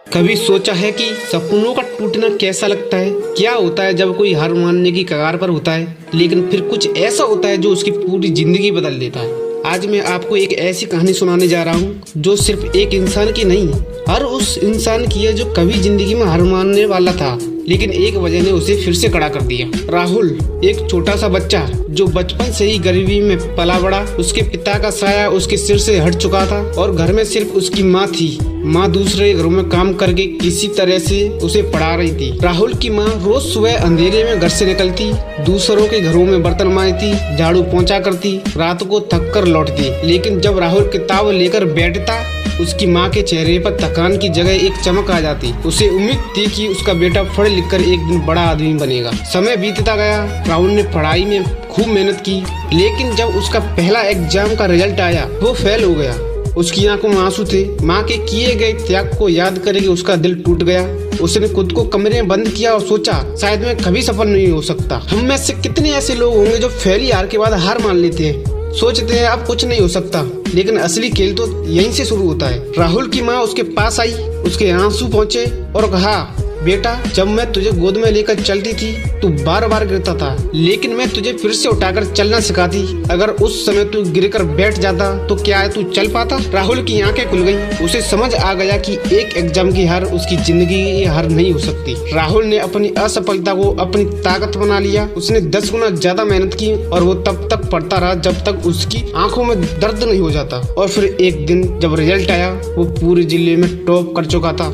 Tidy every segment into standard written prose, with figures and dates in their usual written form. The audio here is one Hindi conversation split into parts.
कभी सोचा है कि सपनों का टूटना कैसा लगता है? क्या होता है जब कोई हार मानने की कगार पर होता है, लेकिन फिर कुछ ऐसा होता है जो उसकी पूरी जिंदगी बदल देता है। आज मैं आपको एक ऐसी कहानी सुनाने जा रहा हूँ जो सिर्फ एक इंसान की नहीं, हर उस इंसान की है जो कभी जिंदगी में हार मानने वाला था, लेकिन एक वजह ने उसे फिर से खड़ा कर दिया। राहुल एक छोटा सा बच्चा जो बचपन से ही गरीबी में पला बड़ा। उसके पिता का साया उसके सिर से हट चुका था और घर में सिर्फ उसकी माँ थी। माँ दूसरे घरों में काम करके किसी तरह से उसे पढ़ा रही थी। राहुल की माँ रोज सुबह अंधेरे में घर से निकलती, दूसरों के घरों में बर्तन मांजती, झाड़ू पोंछा करती, रात को थक कर लौटती। लेकिन जब राहुल किताब लेकर बैठता, उसकी माँ के चेहरे पर थकान की जगह एक चमक आ जाती। उसे उम्मीद थी कि उसका बेटा पढ़ लिख कर एक दिन बड़ा आदमी बनेगा। समय बीतता गया, राहुल ने पढ़ाई में खूब मेहनत की, लेकिन जब उसका पहला एग्जाम का रिजल्ट आया वो फेल हो गया। उसकी आंखों में आंसू थे। माँ के किए गए त्याग को याद करके उसका दिल टूट गया। उसने खुद को कमरे में बंद किया और सोचा, शायद मैं कभी सफल नहीं हो सकता। हम में से कितने ऐसे लोग होंगे जो फेलियर के बाद हार मान लेते हैं, सोचते हैं अब कुछ नहीं हो सकता, लेकिन असली खेल तो यहीं से शुरू होता है। राहुल की माँ उसके पास आई, उसके आंसू पहुँचे और कहा, बेटा, जब मैं तुझे गोद में लेकर चलती थी तू बार बार गिरता था, लेकिन मैं तुझे फिर से उठाकर चलना सिखाती। अगर उस समय तू गिरकर बैठ जाता तो क्या है तू चल पाता? राहुल की आंखें खुल गईं। उसे समझ आ गया कि एक एग्जाम की हार उसकी जिंदगी की हार नहीं हो सकती। राहुल ने अपनी असफलता को अपनी ताकत बना लिया। उसने 10 गुना ज्यादा मेहनत की और वो तब तक पढ़ता रहा जब तक उसकी आंखों में दर्द नहीं हो जाता। और फिर एक दिन जब रिजल्ट आया, वो पूरे जिले में टॉप कर चुका था।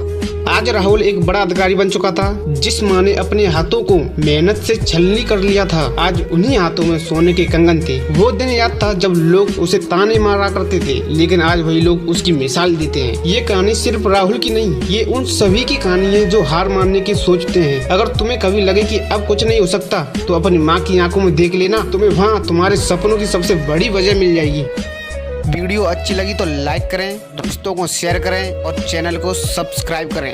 आज राहुल एक बड़ा अधिकारी बन चुका था। जिस माँ ने अपने हाथों को मेहनत से छलनी कर लिया था, आज उन्हीं हाथों में सोने के कंगन थे। वो दिन याद था जब लोग उसे ताने मारा करते थे, लेकिन आज वही लोग उसकी मिसाल देते हैं। ये कहानी सिर्फ राहुल की नहीं, ये उन सभी की कहानी है जो हार मानने की सोचते हैं। अगर तुम्हें कभी लगे कि अब कुछ नहीं हो सकता, तो अपनी माँ की आंखों में देख लेना, तुम्हें वहाँ तुम्हारे सपनों की सबसे बड़ी वजह मिल जाएगी। वीडियो अच्छी लगी तो लाइक करें, दोस्तों को शेयर करें और चैनल को सब्सक्राइब करें।